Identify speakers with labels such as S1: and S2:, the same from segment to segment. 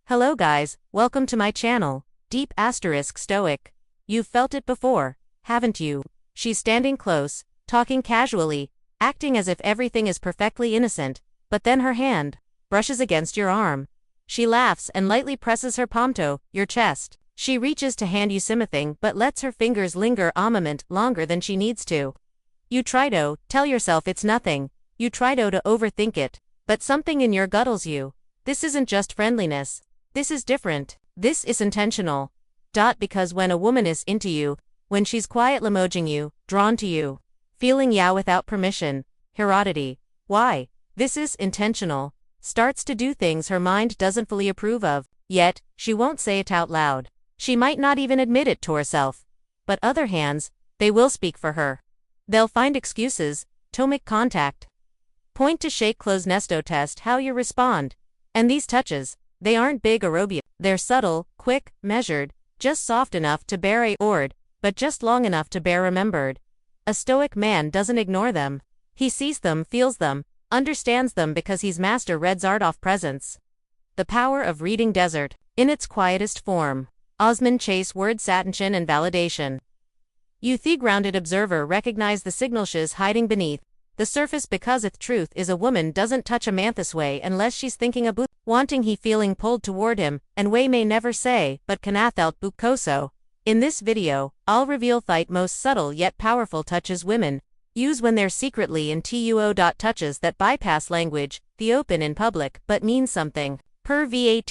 S1: Hello guys, welcome to my channel, Deep Stoic. You've felt it before, haven't you? She's standing close, talking casually, acting as if everything is perfectly innocent, but then her hand brushes against your arm. She laughs and lightly presses her palm to your chest. She reaches to hand you something but lets her fingers linger a moment longer than she needs to. You try to tell yourself it's nothing, you try to overthink it, but something in your gut tells you, this isn't just friendliness. This is different. This is intentional. Because when a woman is into you, when she's quiet limoging you, drawn to you, feeling yeah without permission, Herodity, why? This is intentional. Starts to do things her mind doesn't fully approve of, yet, she won't say it out loud. She might not even admit it to herself. But other hands, they will speak for her. They'll find excuses, to make contact. Point to shake close nesto test how you respond. And these touches, they aren't big or obvious. They're subtle, quick, measured, just soft enough to bear a word, but just long enough to bear remembered. A stoic man doesn't ignore them. He sees them, feels them, understands them because he's master reads art off presence. The power of reading desert, in its quietest form. Osman Chase word satination and validation. You the grounded observer recognize the signals hiding beneath the surface because its truth is a woman doesn't touch a man this way unless she's thinking about wanting he feeling pulled toward him, and way may never say, but canath out bukoso. In this video, I'll reveal fight most subtle yet powerful touches women use when they're secretly in tuo. Touches that bypass language, the open in public, but mean something. Per vate.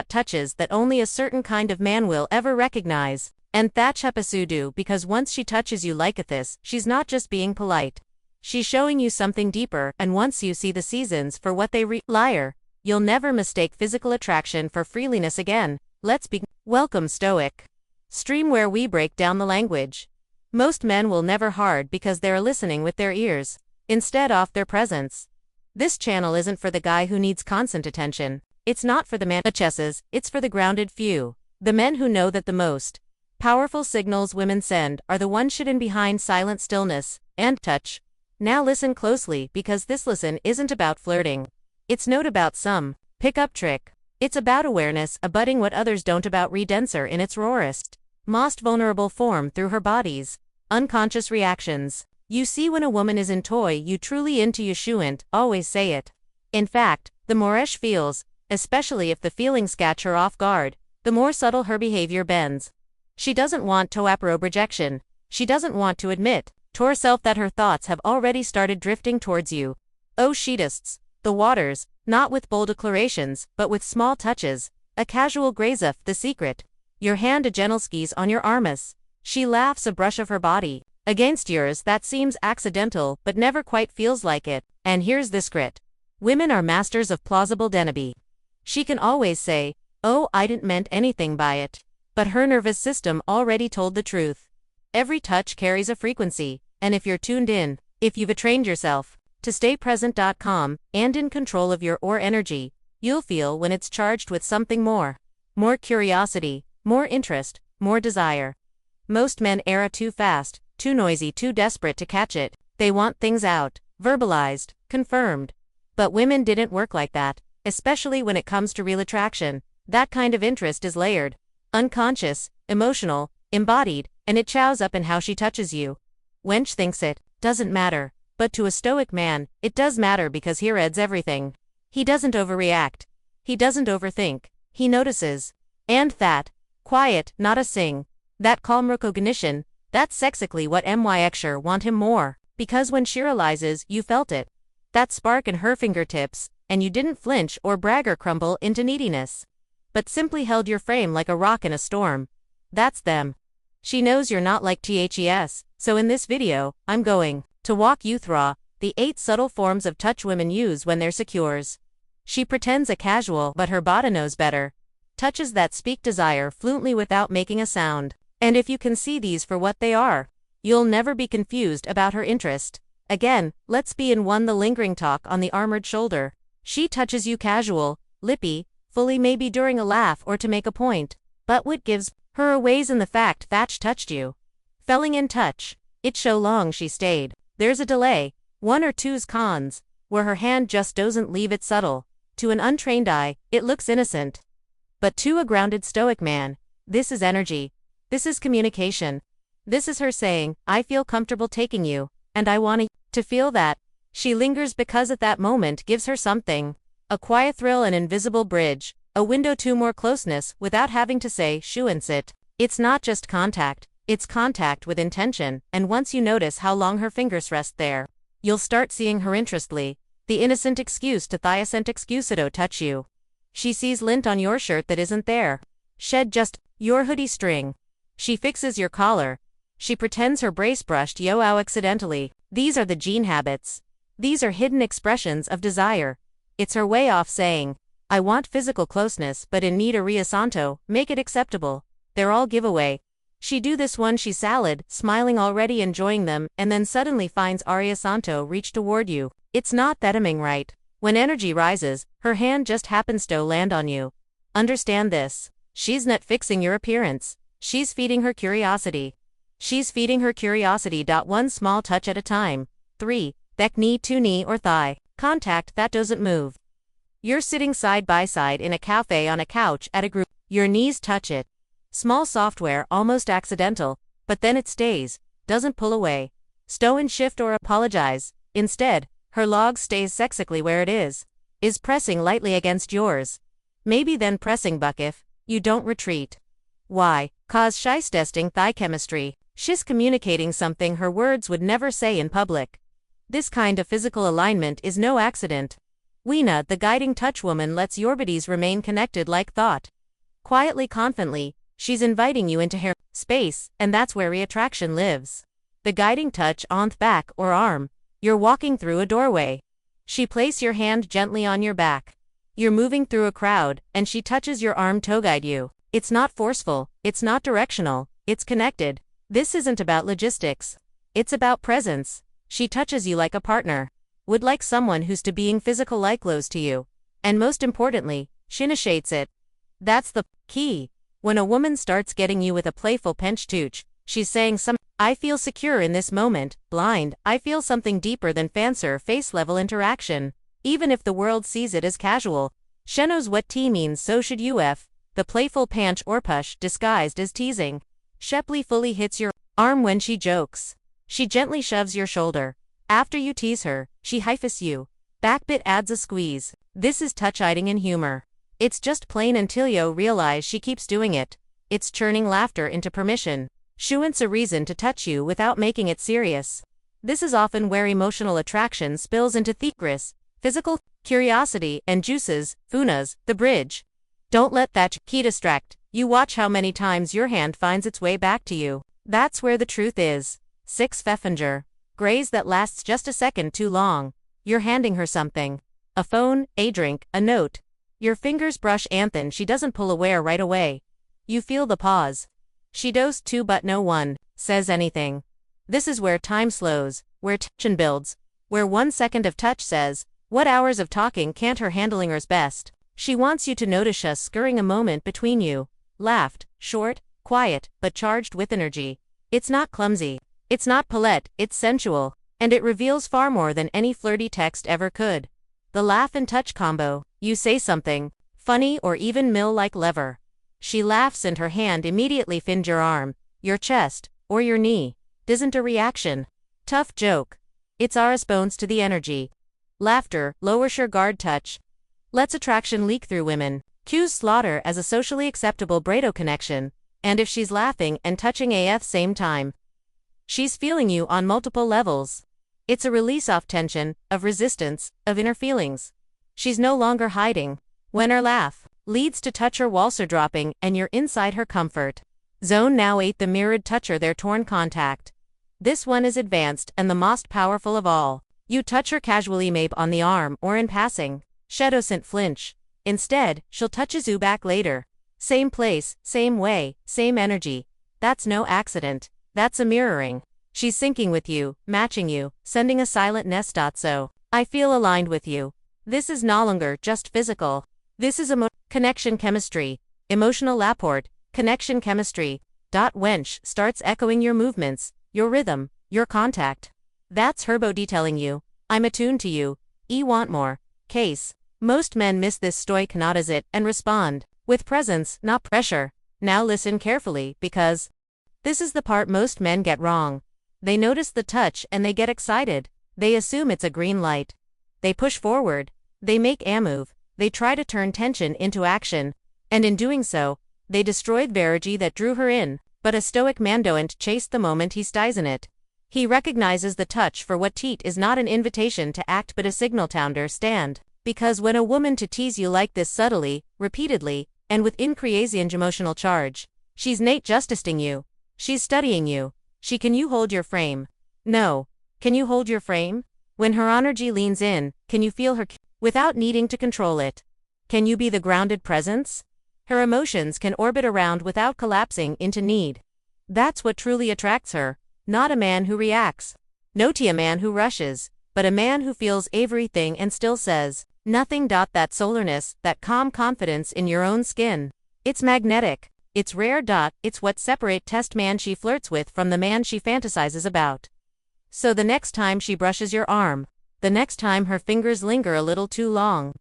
S1: Touches that only a certain kind of man will ever recognize. And thatch hepasudu because once she touches you like this, she's not just being polite. She's showing you something deeper, and once you see the seasons for what they liar, you'll never mistake physical attraction for freeliness again. Let's begin. Welcome Stoic Stream, where we break down the language most men will never hard because they're listening with their ears, instead off their presence. This channel isn't for the guy who needs constant attention. It's not for the man chesses, it's for the grounded few. The men who know that the most powerful signals women send are the ones hidden behind silent stillness and touch. Now listen closely because this listen isn't about flirting. It's not about some pickup trick. It's about awareness, abutting what others don't, about redenser in its rawest, most vulnerable form through her body's unconscious reactions. You see, when a woman is in toy, you truly into you shouldn't always say it. In fact, the more she feels, especially if the feelings catch her off guard, the more subtle her behavior bends. She doesn't want to approach rejection. She doesn't want to admit to herself that her thoughts have already started drifting towards you. Oh, she tests the waters, not with bold declarations, but with small touches. A casual graze of the secret. Your hand a gentle skis on your armus. She laughs a brush of her body against yours that seems accidental but never quite feels like it. And here's the secret. Women are masters of plausible deniability. She can always say, oh, I didn't meant anything by it. But her nervous system already told the truth. Every touch carries a frequency, and if you're tuned in, if you've trained yourself to stay present.com and in control of your or energy, you'll feel when it's charged with something more. More curiosity, more interest, more desire. Most men are too fast, too noisy, too desperate to catch it. They want things out, verbalized, confirmed. But women didn't work like that, especially when it comes to real attraction. That kind of interest is layered, unconscious, emotional, embodied, and it shows up in how she touches you. Wench thinks it doesn't matter, but to a stoic man, it does matter because he reads everything. He doesn't overreact. He doesn't overthink. He notices. And that quiet, not a sing, that calm recognition, that's sexically what myxer want him more. Because when she realizes you felt it, that spark in her fingertips, and you didn't flinch or brag or crumble into neediness, but simply held your frame like a rock in a storm. That's them. She knows you're not like THES, so in this video, I'm going to walk you through the 8 subtle forms of touch women use when they're secures. She pretends a casual, but her body knows better. Touches that speak desire fluently without making a sound. And if you can see these for what they are, you'll never be confused about her interest. Again, let's be in one. The lingering talk on the armored shoulder. She touches you casual, lippy, fully, maybe during a laugh or to make a point. But what gives her aways in the fact that she touched you. Felling in touch. It show long she stayed. There's a delay, 1 or 2's where her hand just doesn't leave it subtle. To an untrained eye, it looks innocent. But to a grounded Stoic man, this is energy. This is communication. This is her saying, I feel comfortable taking you, and I want to feel that. She lingers because at that moment gives her something. A quiet thrill, an invisible bridge, a window to more closeness without having to say, shoo and sit. It's not just contact, it's contact with intention, and once you notice how long her fingers rest there, you'll start seeing her interestly. The innocent excuse to thiacent excusado touch you. She sees lint on your shirt that isn't there. Shed just your hoodie string. She fixes your collar. She pretends her brace brushed yo ow accidentally. These are the gene habits. These are hidden expressions of desire. It's her way off saying, I want physical closeness but in need a riasanto, make it acceptable. They're all giveaway. She do this one she's salad, smiling already enjoying them, and then suddenly finds Aria Santo reach toward you. It's not that right. When energy rises, her hand just happens to land on you. Understand this. She's not fixing your appearance. She's feeding her curiosity. She's feeding her curiosity. One small touch at a time. 3. That knee to knee or thigh contact that doesn't move. You're sitting side by side in a cafe on a couch at a group. Your knees touch it. Small software, almost accidental, but then it stays, doesn't pull away. Stow and shift or apologize. Instead, her log stays sexically where it is pressing lightly against yours. Maybe then pressing buck if you don't retreat. Why? Cause she's testing thigh chemistry. She's communicating something her words would never say in public. This kind of physical alignment is no accident. Weena, the guiding touch woman, lets your bodies remain connected like thought. Quietly, confidently, she's inviting you into her space, and that's where reattraction lives. The guiding touch on the back or arm. You're walking through a doorway. She places your hand gently on your back. You're moving through a crowd, and she touches your arm to guide you. It's not forceful, it's not directional, it's connected. This isn't about logistics. It's about presence. She touches you like a partner. Would like someone who's to being physical like close to you. And most importantly, she initiates it. That's the key. When a woman starts getting you with a playful pinch tooch, she's saying I feel secure in this moment, blind, I feel something deeper than fancer face-level interaction. Even if the world sees it as casual. She knows what tea means, so should you. The playful panch or push disguised as teasing. Shepley fully hits your arm when she jokes. She gently shoves your shoulder. After you tease her, she hyphus you. Backbit adds a squeeze. This is touch-hiding in humor. It's just plain until you realize she keeps doing it. It's churning laughter into permission. She wants a reason to touch you without making it serious. This is often where emotional attraction spills into thigris, physical curiosity, and juices, funas, the bridge. Don't let that key distract. You watch how many times your hand finds its way back to you. That's where the truth is. 6. Pfeffinger. Graze that lasts just a second too long. You're handing her something. A phone, a drink, a note. Your fingers brush Anthen. She doesn't pull away right away. You feel the pause. She does too, but no one says anything. This is where time slows, where tension builds, where 1 second of touch says, what hours of talking can't her handling hers best. She wants you to notice us scurrying a moment between you. Laughed, short, quiet, but charged with energy. It's not clumsy. It's not palette, it's sensual. And it reveals far more than any flirty text ever could. The laugh and touch combo. You say something funny or even mill-like lever. She laughs and her hand immediately finds your arm, your chest, or your knee. Isn't a reaction. Tough joke. It's our response to the energy. Laughter, lowers your guard touch. Lets attraction leak through women. Cues slaughter as a socially acceptable Brado connection. And if she's laughing and touching AF same time, she's feeling you on multiple levels. It's a release off tension, of resistance, of inner feelings. She's no longer hiding. When her laugh leads to touch her waltzer dropping and you're inside her comfort zone. Now 8. The mirrored toucher, their torn contact. This one is advanced and the most powerful of all. You touch her casually, maybe on the arm or in passing. She doesn't flinch. Instead, she'll touch you back later. Same place, same way, same energy. That's no accident. That's a mirroring. She's syncing with you, matching you, sending a silent nest. So, I feel aligned with you. This is no longer just physical. This is connection chemistry. Emotional Laporte, connection chemistry. Wench starts echoing your movements, your rhythm, your contact. That's her body telling you, I'm attuned to you. Want more. Case. Most men miss this stoic nod as it and respond. With presence, not pressure. Now listen carefully, because this is the part most men get wrong. They notice the touch and they get excited. They assume it's a green light. They push forward. They make a move. They try to turn tension into action. And in doing so, they destroy the energy that drew her in. But a Stoic man don't chase the moment he stays in it. He recognizes the touch for what it is, not an invitation to act but a signal to understand. Because when a woman to tease you like this subtly, repeatedly, and with increasing emotional charge, she's not just testing you. She's studying you. Can you hold your frame? No. Can you hold your frame? When her energy leans in, can you feel her without needing to control it? Can you be the grounded presence? Her emotions can orbit around without collapsing into need. That's what truly attracts her. Not a man who reacts. Not a man who rushes, but a man who feels everything and still says nothing. That solarness, that calm confidence in your own skin. It's magnetic. It's rare. It's what separates test man she flirts with from the man she fantasizes about. So the next time she brushes your arm, the next time her fingers linger a little too long,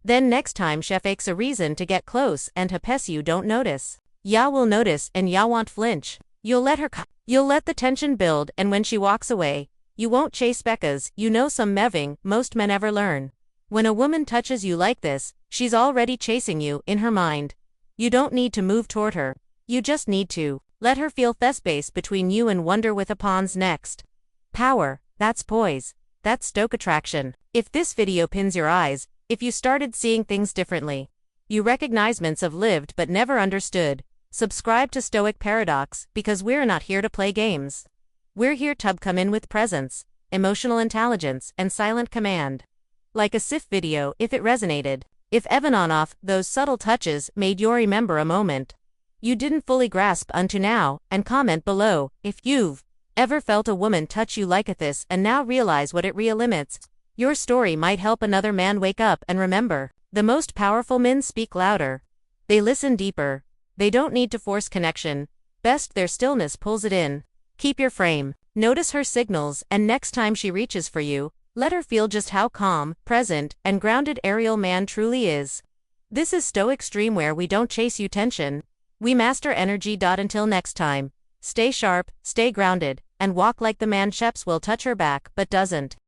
S1: then next time she fakes a reason to get close and hapes you don't notice. Ya will notice and ya won't flinch. You'll let her You'll let the tension build, and when she walks away, you won't chase because you know some meving most men ever learn. When a woman touches you like this, she's already chasing you in her mind. You don't need to move toward her. You just need to let her feel the space between you and wonder with a pawn's next. Power, that's poise, that's Stoic attraction. If this video pins your eyes, if you started seeing things differently, you recognizements of lived but never understood, subscribe to Stoic Paradox, because we're not here to play games. We're here to come in with presence, emotional intelligence, and silent command. Like a SIF video if it resonated. If even on off, those subtle touches made you remember a moment you didn't fully grasp unto now, and comment below if you've ever felt a woman touch you like this and now realize what it really limits. Your story might help another man wake up and remember. The most powerful men speak louder. They listen deeper. They don't need to force connection. Best their stillness pulls it in. Keep your frame. Notice her signals, and next time she reaches for you, let her feel just how calm, present, and grounded a real man truly is. This is Stoic Stream, where we don't chase you tension. We master energy. Until next time, stay sharp, stay grounded, and walk like the man Sheps will touch her back but doesn't.